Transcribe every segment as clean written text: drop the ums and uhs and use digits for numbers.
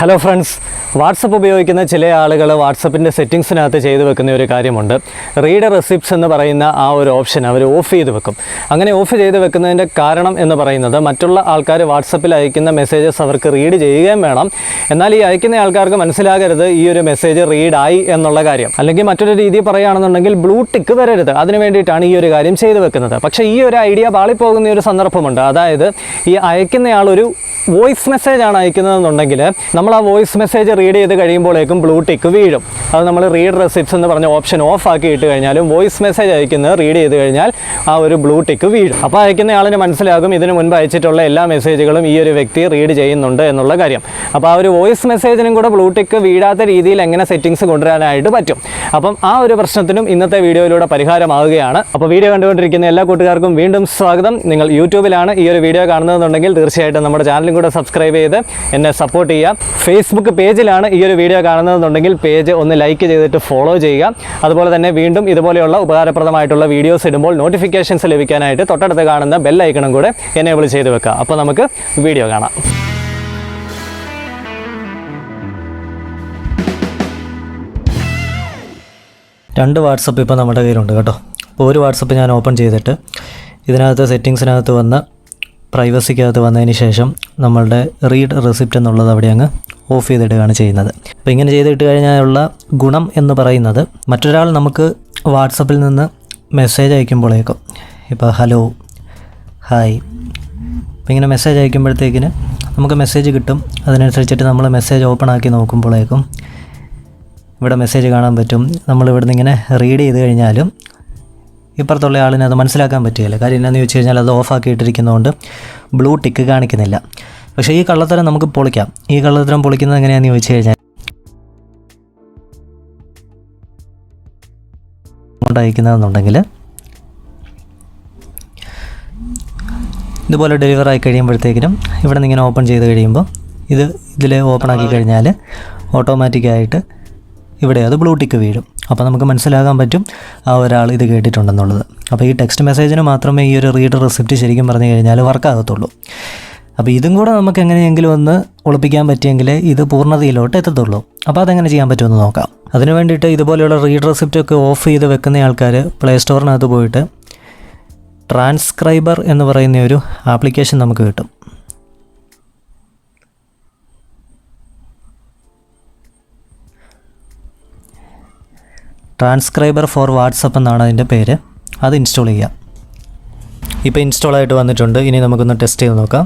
Hello friends, WhatsApp ഉപയോഗിക്കുന്ന ചില ആളുകൾ വാട്സപ്പിൻ്റെ സെറ്റിങ്സിനകത്ത് ചെയ്തു വെക്കുന്ന ഒരു കാര്യമുണ്ട്. റീഡ് റെസിപ്റ്റ്സ് എന്ന് പറയുന്ന ആ ഒരു ഓപ്ഷൻ അവർ ഓഫ് ചെയ്ത് വെക്കും. അങ്ങനെ ഓഫ് ചെയ്ത് വെക്കുന്നതിൻ്റെ കാരണം എന്ന് പറയുന്നത് മറ്റുള്ള ആൾക്കാർ വാട്സപ്പിൽ അയക്കുന്ന മെസ്സേജസ് അവർക്ക് റീഡ് ചെയ്യുകയും വേണം. എന്നാൽ ഈ അയക്കുന്ന ആൾക്കാർക്ക് മനസ്സിലാകരുത് ഈ ഒരു മെസ്സേജ് റീഡായി എന്നുള്ള കാര്യം. അല്ലെങ്കിൽ മറ്റൊരു രീതി പറയുകയാണെന്നുണ്ടെങ്കിൽ ബ്ലൂ ടിക്ക് വരരുത്. അതിന് വേണ്ടിയിട്ടാണ് ഈ ഒരു കാര്യം ചെയ്തു വെക്കുന്നത്. പക്ഷേ ഈ ഒരു ഐഡിയ പാളിപ്പോകുന്ന ഒരു സന്ദർഭമുണ്ട്. അതായത് ഈ അയക്കുന്നയാളൊരു വോയിസ് മെസ്സേജാണ് അയക്കുന്നതെന്നുണ്ടെങ്കിൽ നമ്മൾ ആ വോയിസ് മെസ്സേജ് റീഡ് ചെയ്ത് കഴിയുമ്പോഴേക്കും ബ്ലൂ ടിക്ക് വീഴും. അത് നമ്മൾ റീഡ് റെസിപ്റ്റ്സ് എന്ന് പറഞ്ഞ ഓപ്ഷൻ ഓഫ് ആക്കി ഇട്ട് കഴിഞ്ഞാലും വോയിസ് മെസ്സേജ് അയക്കുന്നത് റീഡ് ചെയ്ത് കഴിഞ്ഞാൽ ആ ഒരു ബ്ലൂ ടിക്ക് വീഴും. അപ്പോൾ അയക്കുന്നയാളിന് മനസ്സിലാകും ഇതിന് മുൻപ് അയച്ചിട്ടുള്ള എല്ലാ മെസ്സേജുകളും ഈ ഒരു വ്യക്തി റീഡ് ചെയ്യുന്നുണ്ട് എന്നുള്ള കാര്യം. അപ്പോൾ ആ ഒരു വോയിസ് മെസ്സേജിനും കൂടെ ബ്ലൂ ടിക്ക് വീഴാത്ത രീതിയിൽ എങ്ങനെ സെറ്റിങ്സ് കൊണ്ടുവരാനായിട്ട് പറ്റും. അപ്പം ആ ഒരു പ്രശ്നത്തിനും ഇന്നത്തെ വീഡിയോയിലൂടെ പരിഹാരമാവുകയാണ്. അപ്പോൾ വീഡിയോ കണ്ടുകൊണ്ടിരിക്കുന്ന എല്ലാ കൂട്ടുകാർക്കും വീണ്ടും സ്വാഗതം. നിങ്ങൾ യൂട്യൂബിലാണ് ഈ ഒരു വീഡിയോ കാണുന്നതെന്നുണ്ടെങ്കിൽ തീർച്ചയായിട്ടും നമ്മുടെ ചാനലും കൂടെ സബ്സ്ക്രൈബ് ചെയ്ത് എന്നെ സപ്പോർട്ട് ചെയ്യുക. ഫേസ്ബുക്ക് പേജിലാണ് ഈ ഒരു വീഡിയോ കാണുന്നതെന്നുണ്ടെങ്കിൽ പേജ് ഒന്ന് ലൈക്ക് ചെയ്തിട്ട് ഫോളോ ചെയ്യുക. അതുപോലെ തന്നെ വീണ്ടും ഇതുപോലെയുള്ള ഉപകാരപ്രദമായിട്ടുള്ള വീഡിയോസ് ഇടുമ്പോൾ നോട്ടിഫിക്കേഷൻസ് ലഭിക്കാനായിട്ട് തൊട്ടടുത്ത് കാണുന്ന ബെൽ ഐക്കണും കൂടെ എനേബിൾ ചെയ്ത് വെക്കുക. അപ്പോൾ നമുക്ക് വീഡിയോ കാണാം. രണ്ട് വാട്സപ്പ് ഇപ്പോൾ നമ്മുടെ കയ്യിലുണ്ട് കേട്ടോ. അപ്പോൾ ഒരു വാട്സപ്പ് ഞാൻ ഓപ്പൺ ചെയ്തിട്ട് ഇതിനകത്ത് സെറ്റിങ്സിനകത്ത് വന്ന് പ്രൈവസിക്കകത്ത് വന്നതിന് ശേഷം നമ്മളുടെ റീഡ് റെസിപ്റ്റ് എന്നുള്ളത് അവിടെ അങ്ങ് ഓഫ് ചെയ്തിടുകയാണ് ചെയ്യുന്നത്. അപ്പോൾ ഇങ്ങനെ ചെയ്തിട്ട് കഴിഞ്ഞാലുള്ള ഗുണം എന്ന് പറയുന്നത് മറ്റൊരാൾ നമുക്ക് വാട്സപ്പിൽ നിന്ന് മെസ്സേജ് അയക്കുമ്പോഴേക്കും ഇപ്പോൾ ഹലോ, ഹായ്, അപ്പോൾ ഇങ്ങനെ മെസ്സേജ് അയക്കുമ്പോഴത്തേക്കിന് നമുക്ക് മെസ്സേജ് കിട്ടും. അതിനനുസരിച്ചിട്ട് നമ്മൾ മെസ്സേജ് ഓപ്പൺ ആക്കി നോക്കുമ്പോഴേക്കും ഇവിടെ മെസ്സേജ് കാണാൻ പറ്റും. നമ്മളിവിടുന്ന് ഇങ്ങനെ റീഡ് ചെയ്ത് കഴിഞ്ഞാലും ഇപ്പുറത്തുള്ള ആളിനെ അത് മനസ്സിലാക്കാൻ പറ്റുകയില്ല. കാര്യം എന്താണെന്ന് ചോദിച്ചു കഴിഞ്ഞാൽ അത് ഓഫാക്കി ഇട്ടിരിക്കുന്നതുകൊണ്ട് ബ്ലൂ ടിക്ക് കാണിക്കുന്നില്ല. പക്ഷേ ഈ കള്ളത്തരം നമുക്ക് പൊളിക്കാം. ഈ കള്ളത്തരം പൊളിക്കുന്നത് എങ്ങനെയാണെന്ന് ചോദിച്ചു കഴിഞ്ഞാൽ അയക്കുന്നതെന്നുണ്ടെങ്കിൽ ഇതുപോലെ ഡെലിവർ ആയി കഴിയുമ്പോഴത്തേക്കിനും ഇവിടെ നിന്ന് ഇങ്ങനെ ഓപ്പൺ ചെയ്ത് കഴിയുമ്പോൾ ഇതിൽ ഓപ്പൺ ആക്കി കഴിഞ്ഞാൽ ഓട്ടോമാറ്റിക്കായിട്ട് ഇവിടെ അത് ബ്ലൂ ടിക്ക് വീഴും. അപ്പോൾ നമുക്ക് മനസ്സിലാക്കാൻ പറ്റും ആ ഒരാൾ ഇത് കേട്ടിട്ടുണ്ടെന്നുള്ളത്. അപ്പോൾ ഈ ടെക്സ്റ്റ് മെസ്സേജിന് മാത്രമേ ഈ ഒരു റീഡ് റെസിപ്റ്റ് ശരിക്കും പറഞ്ഞു കഴിഞ്ഞാൽ വർക്കാകത്തുള്ളൂ. അപ്പോൾ ഇതും കൂടെ നമുക്ക് എങ്ങനെയെങ്കിലും ഒന്ന് ഒളിപ്പിക്കാൻ പറ്റിയെങ്കിൽ ഇത് പൂർണ്ണതയിലോട്ട് എത്തത്തുള്ളൂ. അപ്പോൾ അതെങ്ങനെ ചെയ്യാൻ പറ്റുമെന്ന് നോക്കാം. അതിന് വേണ്ടിയിട്ട് ഇതുപോലെയുള്ള റീഡ് റെസിപ്റ്റൊക്കെ ഓഫ് ചെയ്ത് വെക്കുന്ന ആൾക്കാർ പ്ലേ സ്റ്റോറിനകത്ത് പോയിട്ട് ട്രാൻസ്ക്രൈബർ എന്ന് പറയുന്ന ഒരു ആപ്ലിക്കേഷൻ നമുക്ക് കിട്ടും. ട്രാൻസ്ക്രൈബർ ഫോർ വാട്സപ്പ് എന്നാണ് അതിൻ്റെ പേര്. അത് ഇൻസ്റ്റാൾ ചെയ്യാം. ഇപ്പോൾ ഇൻസ്റ്റാളായിട്ട് വന്നിട്ടുണ്ട്. ഇനി നമുക്കൊന്ന് ടെസ്റ്റ് ചെയ്ത് നോക്കാം.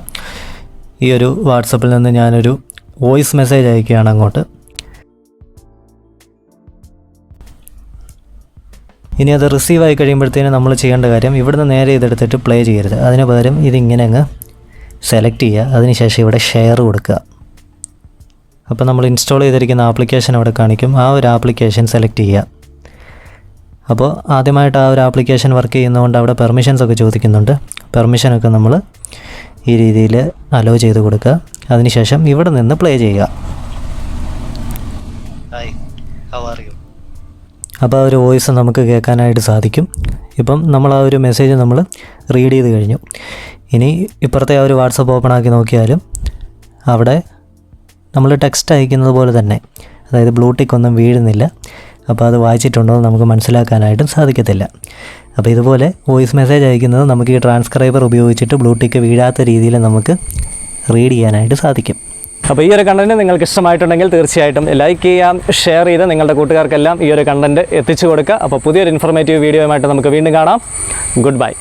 ഈ ഒരു വാട്സപ്പിൽ നിന്ന് ഞാനൊരു വോയിസ് മെസ്സേജ് അയക്കുകയാണ് അങ്ങോട്ട്. ഇനി അത് റിസീവ് ആയി കഴിയുമ്പോഴത്തേനും നമ്മൾ ചെയ്യേണ്ട കാര്യം ഇവിടുന്ന് നേരെ ഇതെടുത്തിട്ട് പ്ലേ ചെയ്യരുത്. അതിന് പകരം ഇതിങ്ങനെ അങ്ങ് സെലക്ട് ചെയ്യുക. അതിനുശേഷം ഇവിടെ ഷെയർ കൊടുക്കുക. അപ്പോൾ നമ്മൾ ഇൻസ്റ്റാൾ ചെയ്തിരിക്കുന്ന ആപ്ലിക്കേഷൻ അവിടെ കാണിക്കും. ആ ഒരു ആപ്ലിക്കേഷൻ സെലക്ട് ചെയ്യുക. അപ്പോൾ ആദ്യമായിട്ട് ആ ഒരു ആപ്ലിക്കേഷൻ വർക്ക് ചെയ്യുന്നതുകൊണ്ട് അവിടെ പെർമിഷൻസൊക്കെ ചോദിക്കുന്നുണ്ട്. പെർമിഷനൊക്കെ നമ്മൾ ഈ രീതിയിൽ അലോ ചെയ്ത് കൊടുക്കുക. അതിനുശേഷം ഇവിടെ നിന്ന് പ്ലേ ചെയ്യുക. അപ്പോൾ ആ ഒരു വോയിസ് നമുക്ക് കേൾക്കാനായിട്ട് സാധിക്കും. ഇപ്പം നമ്മൾ ആ ഒരു മെസ്സേജ് നമ്മൾ റീഡ് ചെയ്ത് കഴിഞ്ഞു. ഇനി ഇപ്പുറത്തെ ആ ഒരു വാട്സപ്പ് ഓപ്പൺ ആക്കി നോക്കിയാലും അവിടെ നമ്മൾ ടെക്സ്റ്റ് അയക്കുന്നത് പോലെ തന്നെ, അതായത് ബ്ലൂ ടിക്ക് ഒന്നും വീഴുന്നില്ല. അപ്പോൾ അത് വായിച്ചിട്ടുണ്ടോ എന്ന് നമുക്ക് മനസ്സിലാക്കാനായിട്ടും സാധിക്കത്തില്ല. അപ്പോൾ ഇതുപോലെ വോയിസ് മെസ്സേജ് അയക്കുന്നത് നമുക്ക് ഈ ട്രാൻസ്ക്രൈബർ ഉപയോഗിച്ചിട്ട് ബ്ലൂ ടിക്ക് വീഴാത്ത രീതിയിൽ നമുക്ക് റീഡ് ചെയ്യാനായിട്ട് സാധിക്കും. അപ്പോൾ ഈ ഒരു കണ്ടൻറ്റ് നിങ്ങൾക്ക് ഇഷ്ടമായിട്ടുണ്ടെങ്കിൽ തീർച്ചയായിട്ടും ലൈക്ക് ചെയ്യാം, ഷെയർ ചെയ്ത് നിങ്ങളുടെ കൂട്ടുകാർക്കെല്ലാം ഈ ഒരു കണ്ടൻറ്റ് എത്തിച്ചു കൊടുക്കുക. അപ്പോൾ പുതിയൊരു ഇൻഫോർമേറ്റീവ് വീഡിയോയുമായിട്ട് നമുക്ക് വീണ്ടും കാണാം. Good bye.